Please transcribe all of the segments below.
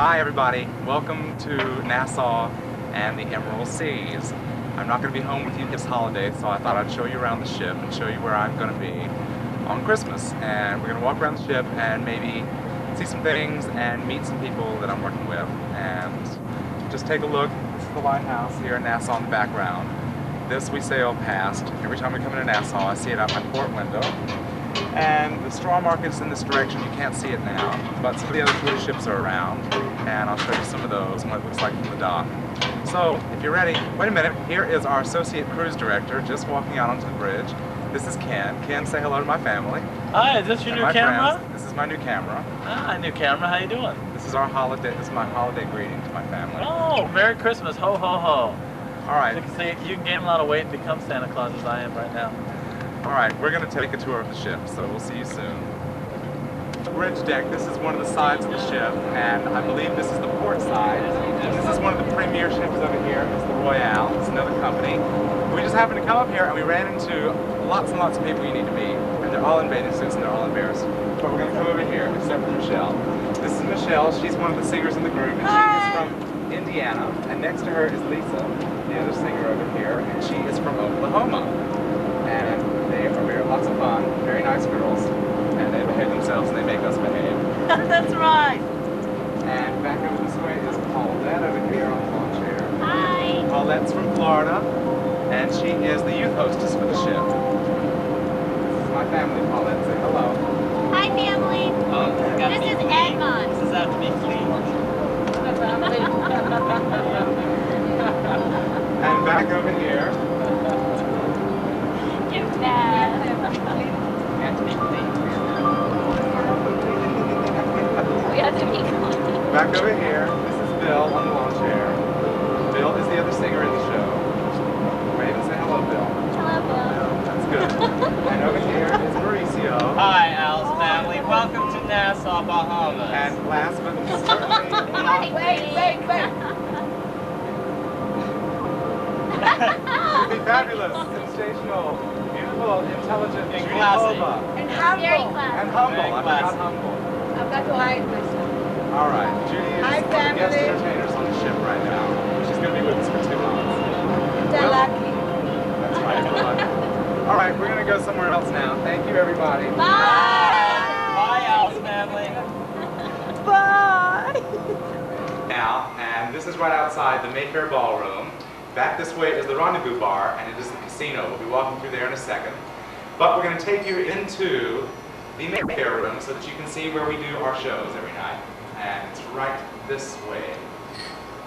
Hi everybody, welcome to Nassau and the Emerald Seas. I'm not going to be home with you this holiday, so I thought I'd show you around the ship and show you where I'm going to be on Christmas. And we're going to walk around the ship and maybe see some things and meet some people that I'm working with. And just take a look. This is the Lighthouse here in Nassau in the background. This we sail past. Every time we come into Nassau, I see it out my port window. And the straw market's in this direction. You can't see it now, but some of the other cruise ships are around, and I'll show you some of those and what it looks like from the dock. So, if you're ready, wait a minute. Here is our associate cruise director just walking out onto the bridge. This is Ken. Ken, say hello to my family. Hi, is this your new camera? Friends. This is my new camera. Ah, new camera. How you doing? This is our holiday. This is my holiday greeting to my family. Oh, Merry Christmas! Ho ho ho! All right. As you can see, you can gain a lot of weight and become Santa Claus as I am right now. All right, we're going to take a tour of the ship, so we'll see you soon. The bridge deck, this is one of the sides of the ship, and I believe this is the port side. This is one of the premier ships over here. It's the Royale. It's another company. We just happened to come up here, and we ran into lots and lots of people you need to meet, and they're all in bathing suits, and they're all embarrassed. But we're going to come over here, except for Michelle. This is Michelle. She's one of the singers in the group, and she is from Indiana. And next to her is Lisa, the other singer over here, and she is from Oklahoma. And they are lots of fun, very nice girls, and they behave themselves and they make us behave. That's right. And back over this way is Paulette over here on the lawn chair. Hi. Paulette's from Florida, and she is the youth hostess for the ship. This is my family, Paulette. Say hello. Hi, family. This is Esmon. This is after me clean. And back over here. Too bad. We have to be clean. Back over here, this is Bill on the lawn chair. Bill is the other singer in the show. Wave and say hello, Bill. Hello, Bill. That's good. And over here is Mauricio. Hi, Al's family. Welcome to Nassau, Bahamas. And last but certainly not Wait. Be fabulous, sensational, beautiful, intelligent, And Judy classy. Kolba. And humble. Very classy. And humble. Very I classy. forgot humble. I've got to hide myself. All right, Judy is Hi, one of the guest family. entertainers on the ship right now. She's going to be with us for 2 months. They're lucky. That's right. Good luck. All right, we're going to go somewhere else now. Thank you, everybody. Bye, Al's family. Bye. Now, and this is right outside the Mayfair Ballroom. Back this way is the Rendezvous Bar, and it is the casino. We'll be walking through there in a second. But we're going to take you into the Mayfair Room so that you can see where we do our shows every night. And it's right this way.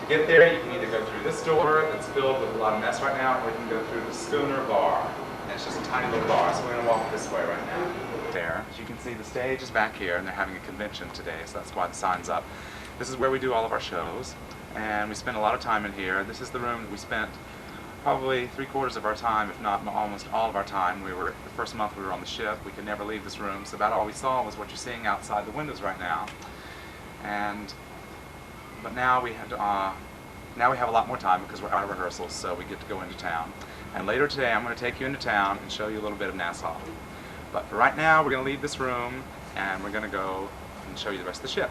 To get there, you can either go through this door that's filled with a lot of mess right now, or you can go through the Schooner Bar. And it's just a tiny little bar, so we're going to walk this way right now. There, as you can see, the stage is back here, and they're having a convention today, so that's why the sign's up. This is where we do all of our shows, and we spend a lot of time in here. This is the room that we spent probably 3/4 of our time, if not almost all of our time. The first month we were on the ship, we could never leave this room, so about all we saw was what you're seeing outside the windows right now. But now we have a lot more time because we're out of rehearsals, so we get to go into town. And later today, I'm going to take you into town and show you a little bit of Nassau. But for right now, we're going to leave this room, and we're going to go and show you the rest of the ship.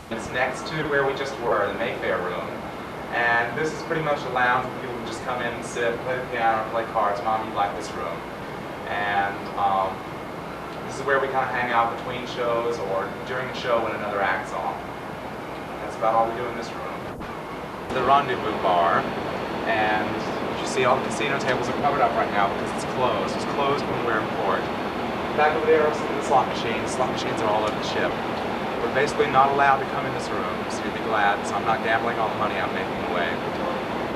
It's next to where we just were, the Mayfair Room. And this is pretty much a lounge where people can just come in and sit, play the piano, play cards. Mom, you like this room. And this is where we kind of hang out between shows or during a show when another act's on. That's about all we do in this room. The Rendezvous Bar, and you see all the casino tables are covered up right now because it's closed. It's closed when we're in port. Back over there are some of the slot machines. Slot machines are all over the ship. We're basically not allowed to come in this room, so you'll be glad, so I'm not gambling all the money I'm making away.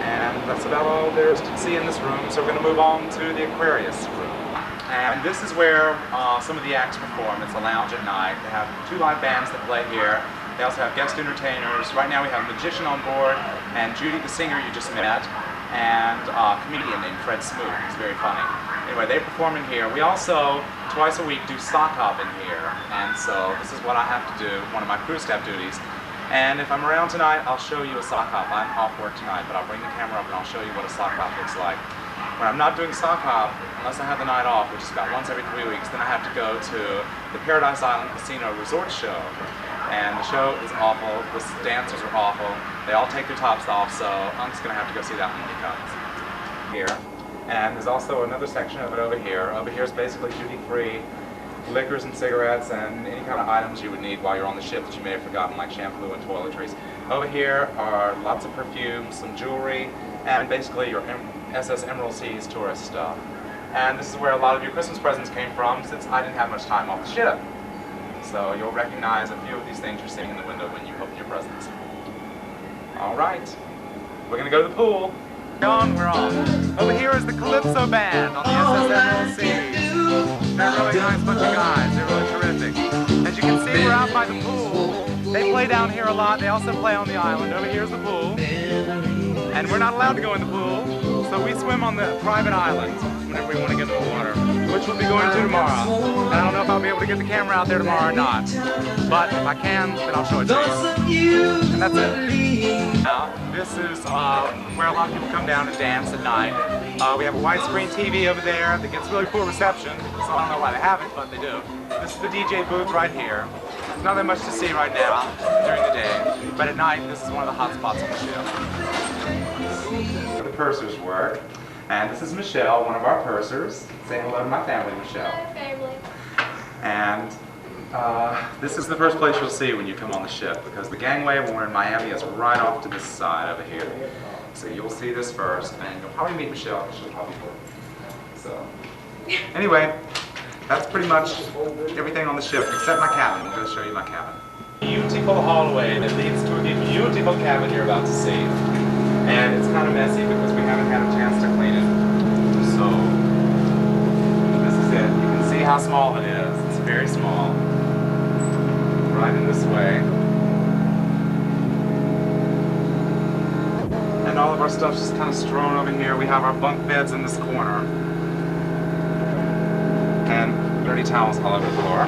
And that's about all there is to see in this room, so we're going to move on to the Aquarius Room. And this is where some of the acts perform. It's a lounge at night. They have 2 live bands that play here. They also have guest entertainers. Right now we have a magician on board, and Judy, the singer you just met, and a comedian named Fred Smoot, who's very funny. Anyway, they perform in here. We also, twice a week, do sock hop in here, and so this is what I have to do, one of my crew staff duties. And if I'm around tonight, I'll show you a sock hop. I'm off work tonight, but I'll bring the camera up and I'll show you what a sock hop looks like. When I'm not doing sock hop, unless I have the night off, which is about once every 3 weeks, then I have to go to the Paradise Island Casino Resort Show. And the show is awful. The dancers are awful. They all take their tops off, so Unk's gonna have to go see that when he comes. Here. And there's also another section of it over here. Over here is basically duty-free liquors and cigarettes and any kind of items you would need while you're on the ship that you may have forgotten, like shampoo and toiletries. Over here are lots of perfumes, some jewelry, and basically your SS Emerald Seas tourist stuff. And this is where a lot of your Christmas presents came from, since I didn't have much time off the ship. So you'll recognize a few of these things you're seeing in the window when you open your presents. All right, we're gonna go to the pool. We're on. Over here is the Calypso Band on the SS Emerald Seas. They're a really nice bunch of guys. They're really terrific. As you can see, we're out by the pool. They play down here a lot. They also play on the island. Over here is the pool. And we're not allowed to go in the pool, so we swim on the private island whenever we want to get in the water, which we'll be going to tomorrow. And I don't know if I'll be able to get the camera out there tomorrow or not. But if I can, then I'll show it to you. And that's it. Now, this is where a lot of people come down to dance at night. We have a widescreen TV over there that gets really poor reception, so I don't know why they have it, but they do. This is the DJ booth right here. There's not that much to see right now during the day, but at night this is one of the hot spots on the ship. The pursers work, and this is Michelle, one of our pursers. Say hello to my family, Michelle. Hello, family. And this is the first place you'll see when you come on the ship, because the gangway when we're in Miami is right off to this side over here. So you'll see this first, and you'll probably meet Michelle, because she'll probably work. So, anyway, that's pretty much everything on the ship, except my cabin. I'm going to show you my cabin. Beautiful hallway that leads to a beautiful cabin you're about to see. And it's kind of messy because we haven't had a chance to clean it. So, this is it. You can see how small it is. It's very small. Right in this way. And all of our stuff's just kind of strewn over here. We have our bunk beds in this corner. And dirty towels all over the floor.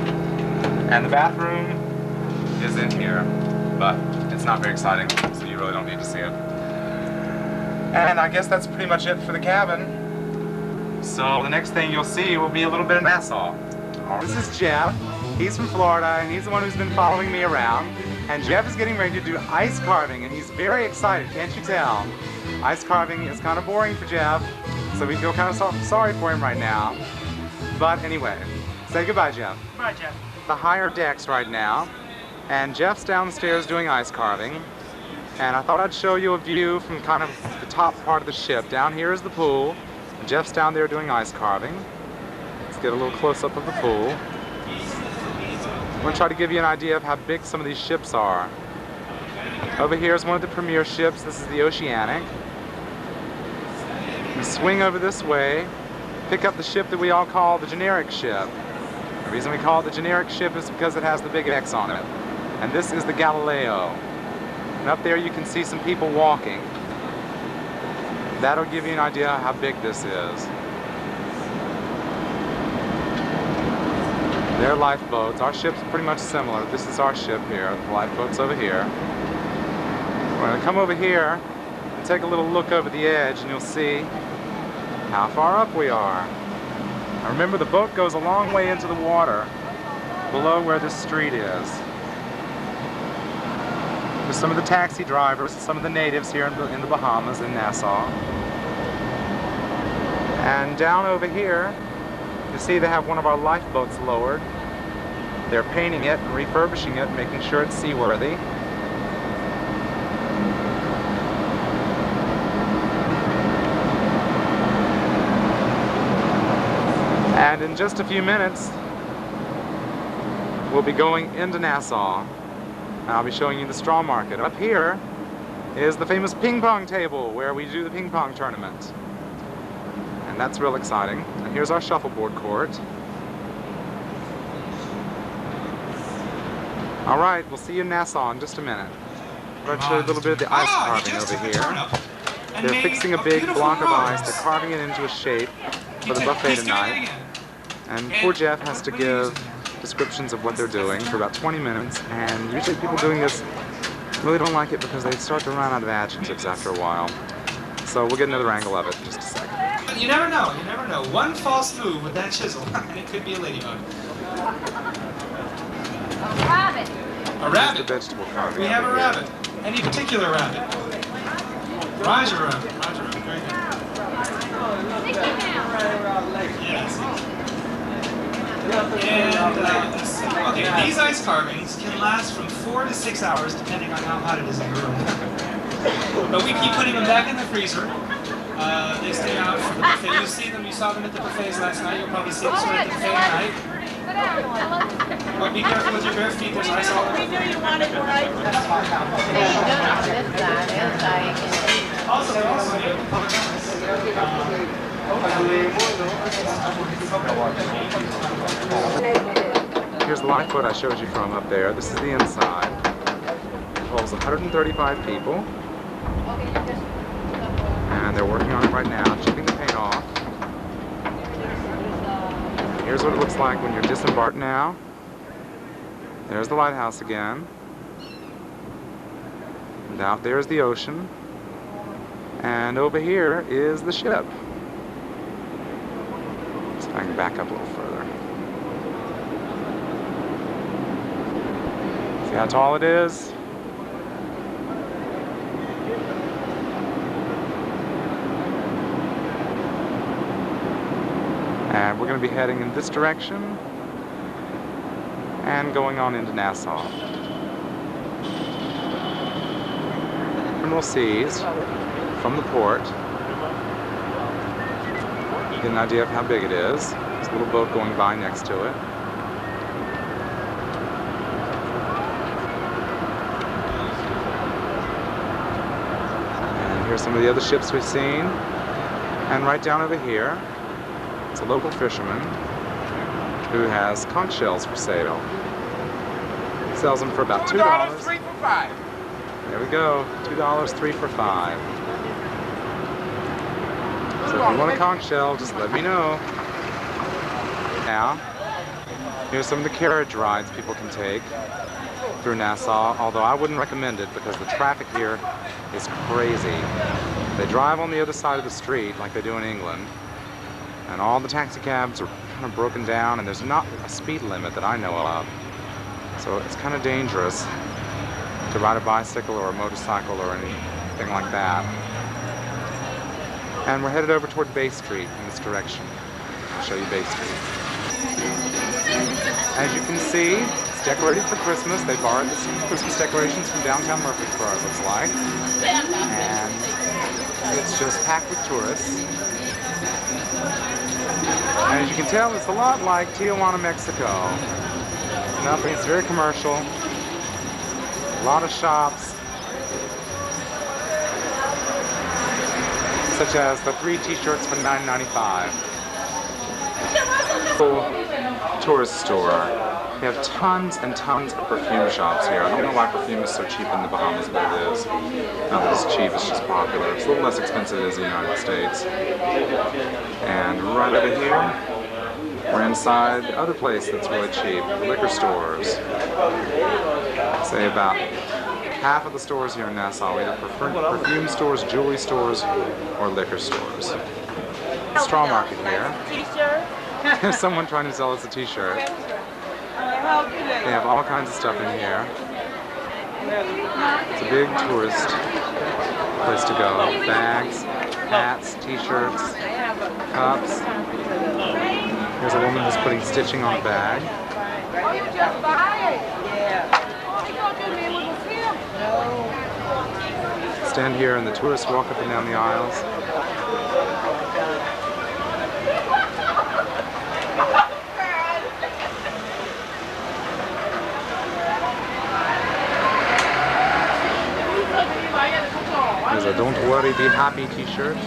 And the bathroom is in here, but it's not very exciting, so you really don't need to see it. And I guess that's pretty much it for the cabin. So the next thing you'll see will be a little bit of Nassau. This is Jeff. He's from Florida, and he's the one who's been following me around. And Jeff is getting ready to do ice carving, and he's very excited, can't you tell? Ice carving is kind of boring for Jeff, so we feel kind of sorry for him right now. But anyway, say goodbye, Jeff. Goodbye, Jeff. The higher decks right now, and Jeff's downstairs doing ice carving. And I thought I'd show you a view from kind of the top part of the ship. Down here is the pool, and Jeff's down there doing ice carving. Let's get a little close-up of the pool. I'm going to try to give you an idea of how big some of these ships are. Over here is one of the premier ships. This is the Oceanic. We swing over this way, pick up the ship that we all call the generic ship. The reason we call it the generic ship is because it has the big X on it. And this is the Galileo. And up there you can see some people walking. That'll give you an idea how big this is. They're lifeboats. Our ship's pretty much similar. This is our ship here. The lifeboat's over here. We're going to come over here and take a little look over the edge, and you'll see how far up we are. Now remember, the boat goes a long way into the water below where this street is. There's some of the taxi drivers, some of the natives here in the Bahamas, in Nassau. And down over here, you see they have one of our lifeboats lowered. They're painting it and refurbishing it, making sure it's seaworthy. And in just a few minutes, we'll be going into Nassau. And I'll be showing you the straw market. Up here is the famous ping pong table where we do the ping pong tournament. And that's real exciting. And here's our shuffleboard court. All right, we'll see you in Nassau in just a minute. I'm going to show you a little bit of the ice carving over here. They're fixing a big block of ice. They're carving it into a shape for the buffet tonight. And poor Jeff has to give descriptions of what they're doing for about 20 minutes, and usually people doing this really don't like it because they start to run out of adjectives after a while. So we'll get another angle of it in just a second. You never know, you never know. One false move with that chisel, and it could be a ladybug. Rabbit. A rabbit. The vegetable carving. We have a over here. rabbit. Any particular rabbit? Roger rabbit. Roger rabbit. Very good. Mickey Mouse. Yes. And okay, these ice carvings can last from 4 to 6 hours depending on how hot it is in the room. But we keep putting them back in the freezer. They stay out for the buffet. You see them, you saw them at the buffets last night. You'll probably see them at the buffet tonight. But be careful with your bare feet, there's ice all over. We knew you wanted more ice. Here's the lifeboat I showed you from up there. This is the inside. It holds 135 people. And they're working on it right now, chipping the paint off. Here's what it looks like when you're disembarked now. There's the lighthouse again. And out there is the ocean. And over here is the ship. So I can back up a little further. See how tall it is? And we're going to be heading in this direction and going on into Nassau. Terminal seas from the port. Get an idea of how big it is. There's a little boat going by next to it. And here's some of the other ships we've seen. And right down over here, it's a local fisherman who has conch shells for sale. He sells them for about $2. $2, 3 for 5. There we go, $2, 3 for 5. So if you want a conch shell, just let me know. Now, here's some of the carriage rides people can take through Nassau, although I wouldn't recommend it because the traffic here is crazy. They drive on the other side of the street like they do in England. And all the taxi cabs are kind of broken down, and there's not a speed limit that I know of. So it's kind of dangerous to ride a bicycle or a motorcycle or anything like that. And we're headed over toward Bay Street in this direction. I'll show you Bay Street. As you can see, it's decorated for Christmas. They borrowed the Christmas decorations from downtown Murfreesboro, it looks like. And it's just packed with tourists. And as you can tell, it's a lot like Tijuana, Mexico. Nothing, it's very commercial. A lot of shops. Such as the 3 t-shirts for $9.95. Tourist store. They have tons and tons of perfume shops here. I don't know why perfume is so cheap in the Bahamas, but it is. Not that it's cheap, it's just popular. It's a little less expensive as the United States. And right over here, we're inside the other place that's really cheap, the liquor stores. Say about half of the stores here in Nassau either perfume stores, jewelry stores, or liquor stores. Straw market here. T-shirt. There's someone trying to sell us a t-shirt. They have all kinds of stuff in here. It's a big tourist place to go. Bags, hats, t-shirts, cups. Here's a woman who's putting stitching on a bag. Oh, you just buy it? Yeah. Oh, you thought you knew it was him? Stand here and the tourists walk up and down the aisles. There's a "Don't Worry, Be Happy" t-shirt. You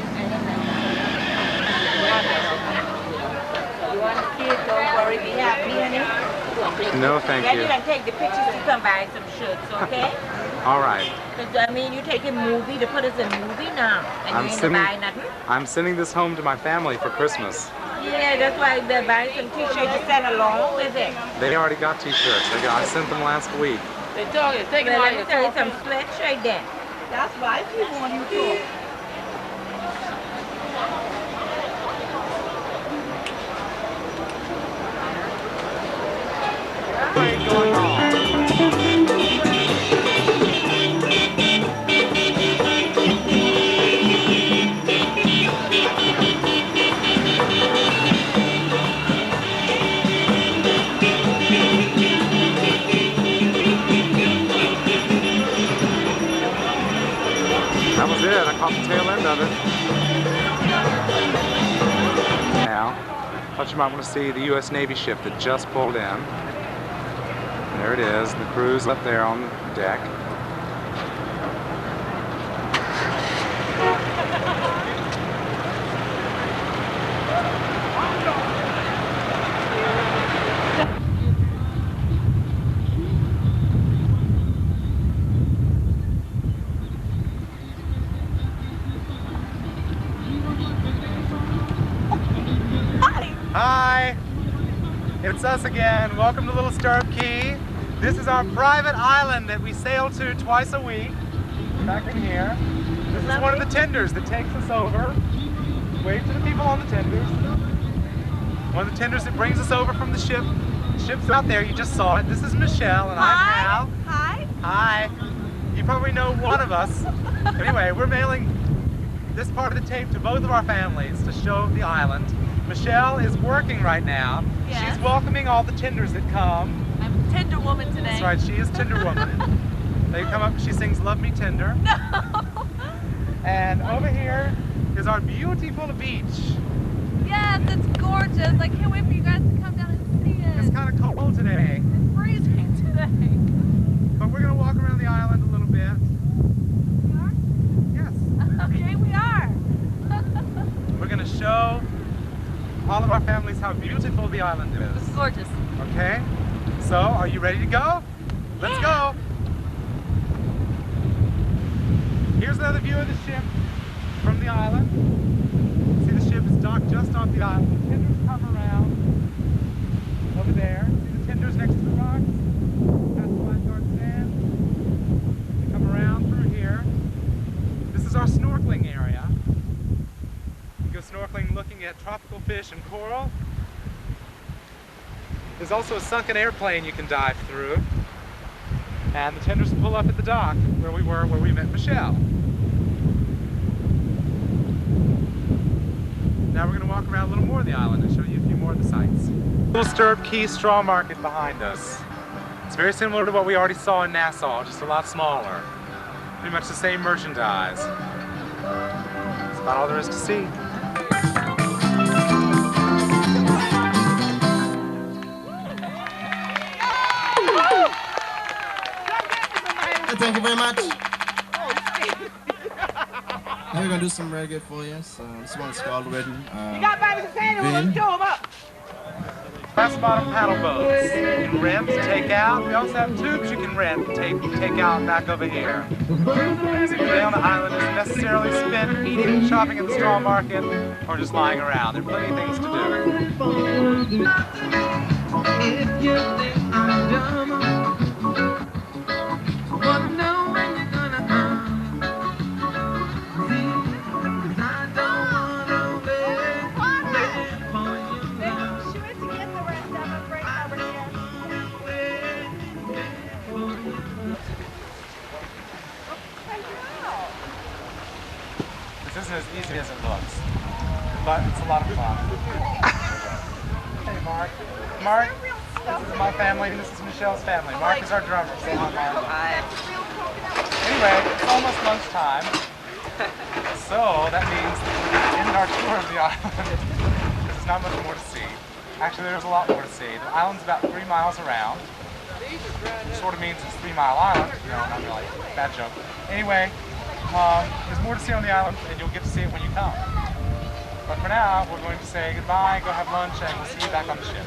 want to see it? Don't worry, be happy, honey. No, thank Yeah, you. you can take the pictures to come buy some shirts, okay? All right. Because, I mean, you take a movie to put us in a movie now, and you ain't buy nothing. I'm sending this home to my family for Christmas. Yeah, that's why they're buying some t-shirts to send along with it. They already got t-shirts. I sent them last week. They told you, take them. Let me tell you some sweatshirt then. That's why people want you to. Going on. Thought you might want to see the U.S. Navy ship that just pulled in. There it is, the cruise up there on the deck. Hi! It's us again. Welcome to Little Stirrup Cay. This is our private island that we sail to twice a week. Back in here. This is one of the tenders that takes us over. Wave to the people on the tenders. One of the tenders that brings us over from the ship. The ship's out there, you just saw it. This is Michelle and I'm Al. Hi. Hi. You probably know one of us. Anyway, we're mailing this part of the tape to both of our families to show the island. Michelle is working right now. Yes. She's welcoming all the tenders that come. I'm a tender woman today. That's right, she is Tender Woman. They come up, she sings Love Me Tender. No. And over here is our beautiful beach. Yes, it's gorgeous. I can't wait for you guys to come down and see it. It's kind of cold today, It's freezing today. but we're going to walk around the island a little bit. We are? Yes. Okay, we are. We're going to show all of our families how beautiful the island is. It's gorgeous. Okay? So, are you ready to go? Let's go! Here's another view of the ship from the island. See, the ship is docked just off the island. The tenders come around over there. See the tenders next to the rocks? That's the lifeguard stand. They come around through here. This is our snorkeling area. You go snorkeling looking at tropical fish and coral. There's also a sunken airplane you can dive through. And the tenders pull up at the dock where we met Michelle. Now we're going to walk around a little more of the island and show you a few more of the sights. Little Stirrup Cay straw market behind us. It's very similar to what we already saw in Nassau, just a lot smaller. Pretty much the same merchandise. That's about all there is to see. Thank you very much. We're gonna do some reggae for you. So this one's called Written. You got Bobby Cassandra, we're gonna show him up. Glass bottom paddle boats. You can rent, take out. We also have tubes you can rent, take out back over here. So your day on the island isn't necessarily spent eating and shopping at the straw market or just lying around. There are plenty of things to do. If you think I'm dumb, but know when you're gonna come. See, 'cause I don't wanna wait for you now. She went to get the rest of them right over here. This isn't as easy as it looks, but it's a lot of fun. Hey, Mark. Mark, this is my family, and this is Michelle's family. Mark is our drummer. Say hi, Mark. Hi. Anyway, it's almost lunchtime, so that means that we're going to end our tour of the island. There's not much more to see. Actually, there's a lot more to see. The island's about 3 miles around. Which sort of means it's 3 Mile Island. You know, not really. Bad joke. Anyway, there's more to see on the island, and you'll get to see it when you come. But for now, we're going to say goodbye, go have lunch, and we'll see you back on the ship.